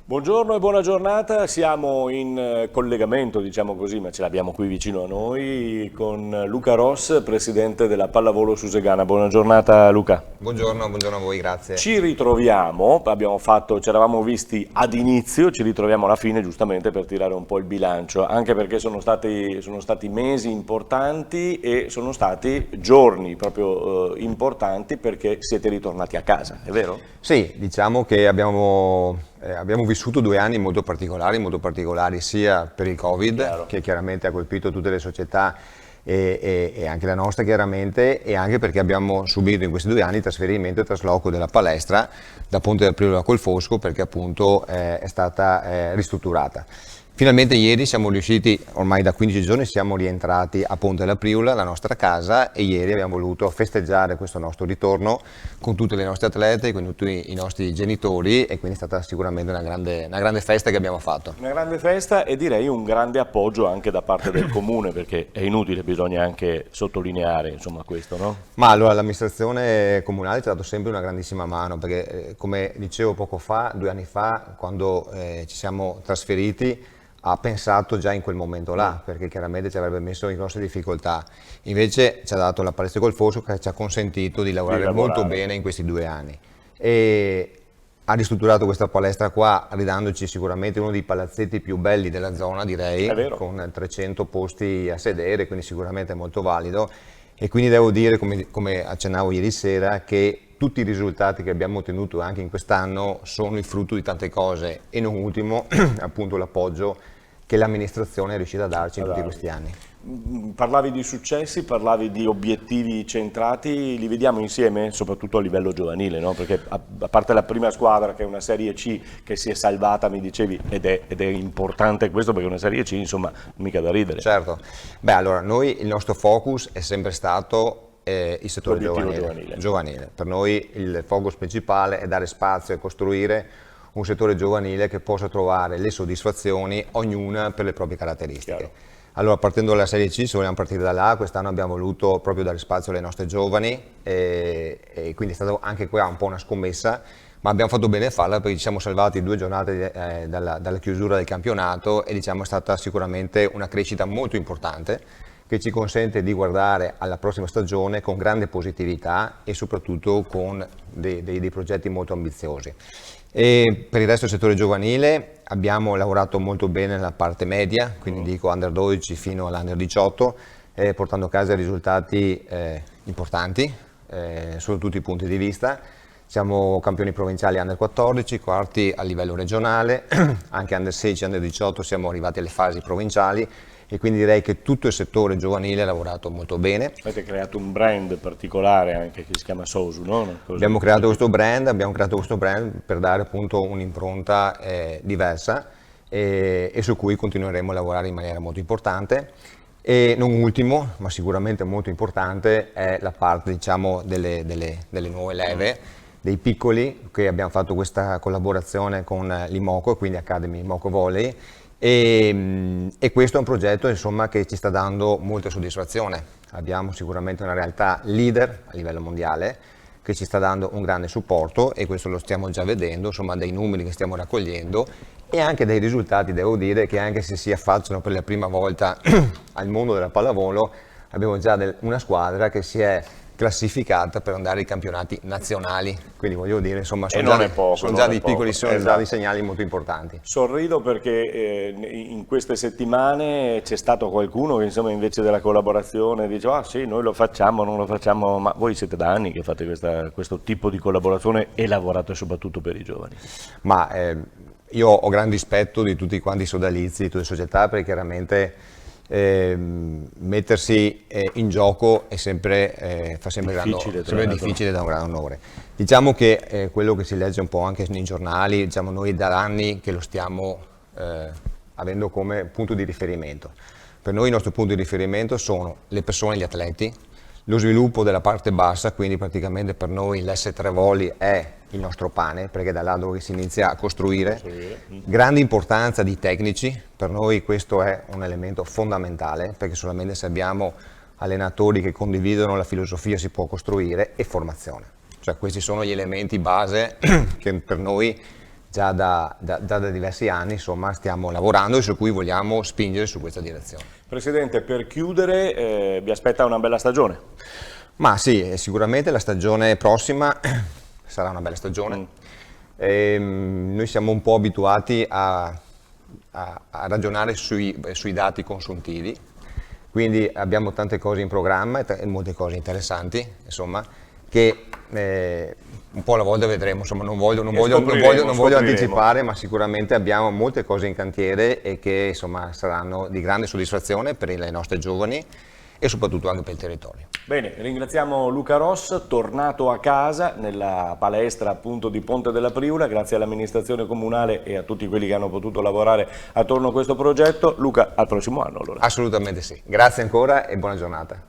Buongiorno e buona giornata, siamo in collegamento, diciamo così, ma ce l'abbiamo qui vicino a noi, con Luca Ross, presidente della Pallavolo Susegana. Buona giornata Luca. Buongiorno a voi, grazie. Ci ritroviamo, ci eravamo visti ad inizio, ci ritroviamo alla fine giustamente per tirare un po' il bilancio, anche perché sono stati mesi importanti e sono stati giorni proprio importanti perché siete ritornati a casa, è vero? Sì, diciamo che abbiamo vissuto 2 anni molto particolari sia per il Covid, Chiaro. che chiaramente ha colpito tutte le società e anche la nostra chiaramente, e anche perché abbiamo subito in questi 2 anni il trasferimento e trasloco della palestra da Ponte del Priolo a Colfosco, perché appunto è stata ristrutturata. Finalmente ieri siamo riusciti, ormai da 15 giorni siamo rientrati a Ponte della Priula, la nostra casa, e ieri abbiamo voluto festeggiare questo nostro ritorno con tutte le nostre atlete, con tutti i nostri genitori, e quindi è stata sicuramente una grande festa che abbiamo fatto. Una grande festa e direi un grande appoggio anche da parte del comune, perché è inutile, bisogna anche sottolineare insomma questo, no? Ma allora l'amministrazione comunale ci ha dato sempre una grandissima mano, perché come dicevo poco fa, 2 anni fa, quando ci siamo trasferiti, ha pensato già in quel momento là, perché chiaramente ci avrebbe messo in grosse difficoltà. Invece ci ha dato la palestra Colfosco, che ci ha consentito di lavorare molto bene in questi 2 anni. E ha ristrutturato questa palestra qua, ridandoci sicuramente uno dei palazzetti più belli della zona, direi, con 300 posti a sedere, quindi sicuramente molto valido. E quindi devo dire, come accennavo ieri sera, che tutti i risultati che abbiamo ottenuto anche in quest'anno sono il frutto di tante cose, e non ultimo appunto l'appoggio che l'amministrazione è riuscita a darci in tutti questi anni. Parlavi di successi, parlavi di obiettivi centrati, li vediamo insieme soprattutto a livello giovanile, no? Perché a parte la prima squadra, che è una Serie C che si è salvata, mi dicevi, ed è importante questo, perché una Serie C insomma mica da ridere. Certo, beh, allora noi il nostro focus è sempre stato il settore giovanile. Per noi il focus principale è dare spazio e costruire un settore giovanile che possa trovare le soddisfazioni, ognuna per le proprie caratteristiche. Chiaro. Allora, partendo dalla Serie C, se vogliamo partire da là, quest'anno abbiamo voluto proprio dare spazio alle nostre giovani, e quindi è stata anche qua un po' una scommessa, ma abbiamo fatto bene a farla, perché ci siamo salvati 2 giornate dalla chiusura del campionato, e diciamo è stata sicuramente una crescita molto importante, che ci consente di guardare alla prossima stagione con grande positività e soprattutto con dei progetti molto ambiziosi. E per il resto del settore giovanile abbiamo lavorato molto bene nella parte media, quindi dico under 12 fino all'under 18, portando a casa risultati importanti sotto tutti i punti di vista. Siamo campioni provinciali under 14, quarti a livello regionale, anche under 16, under 18 siamo arrivati alle fasi provinciali, e quindi direi che tutto il settore giovanile ha lavorato molto bene. Avete creato un brand particolare anche che si chiama Sosu, no? Abbiamo creato questo brand per dare appunto un'impronta diversa, e su cui continueremo a lavorare in maniera molto importante. E non ultimo, ma sicuramente molto importante, è la parte, diciamo, delle nuove leve, dei piccoli, che abbiamo fatto questa collaborazione con l'Imoco, quindi Academy Imoco Volley, e questo è un progetto insomma che ci sta dando molta soddisfazione. Abbiamo sicuramente una realtà leader a livello mondiale che ci sta dando un grande supporto, e questo lo stiamo già vedendo, insomma, dai numeri che stiamo raccogliendo e anche dai risultati. Devo dire che anche se si affacciano per la prima volta al mondo della pallavolo, abbiamo già una squadra che si è classificata per andare ai campionati nazionali, quindi voglio dire, insomma, sono già dei piccoli segnali molto importanti. Sorrido perché in queste settimane c'è stato qualcuno che insomma invece della collaborazione dice sì, noi lo facciamo, non lo facciamo, ma voi siete da anni che fate questo tipo di collaborazione e lavorate soprattutto per i giovani. Ma io ho grande rispetto di tutti quanti i sodalizi, di tutte le società, perché chiaramente mettersi in gioco è sempre, fa sempre difficile, da un gran onore. Diciamo che quello che si legge un po' anche nei giornali, diciamo, noi da anni che lo stiamo avendo come punto di riferimento. Per noi il nostro punto di riferimento sono le persone, gli atleti, lo sviluppo della parte bassa, quindi praticamente per noi l'S3 Volley è il nostro pane, perché è da là dove si inizia a costruire. Grande importanza di tecnici, per noi questo è un elemento fondamentale, perché solamente se abbiamo allenatori che condividono la filosofia si può costruire, e formazione. Cioè questi sono gli elementi base che per noi già da diversi anni, insomma, stiamo lavorando e su cui vogliamo spingere su questa direzione. Presidente, per chiudere, vi aspetta una bella stagione? Ma sì, sicuramente la stagione prossima sarà una bella stagione. Noi siamo un po' abituati a ragionare sui dati consuntivi, quindi abbiamo tante cose in programma e molte cose interessanti, insomma, che un po' alla volta vedremo, insomma, non voglio anticipare, ma sicuramente abbiamo molte cose in cantiere e che insomma saranno di grande soddisfazione per le nostre giovani e soprattutto anche per il territorio. Bene, ringraziamo Luca Ross, tornato a casa nella palestra appunto di Ponte della Priula, grazie all'amministrazione comunale e a tutti quelli che hanno potuto lavorare attorno a questo progetto. Luca, al prossimo anno allora. Assolutamente sì, grazie ancora e buona giornata.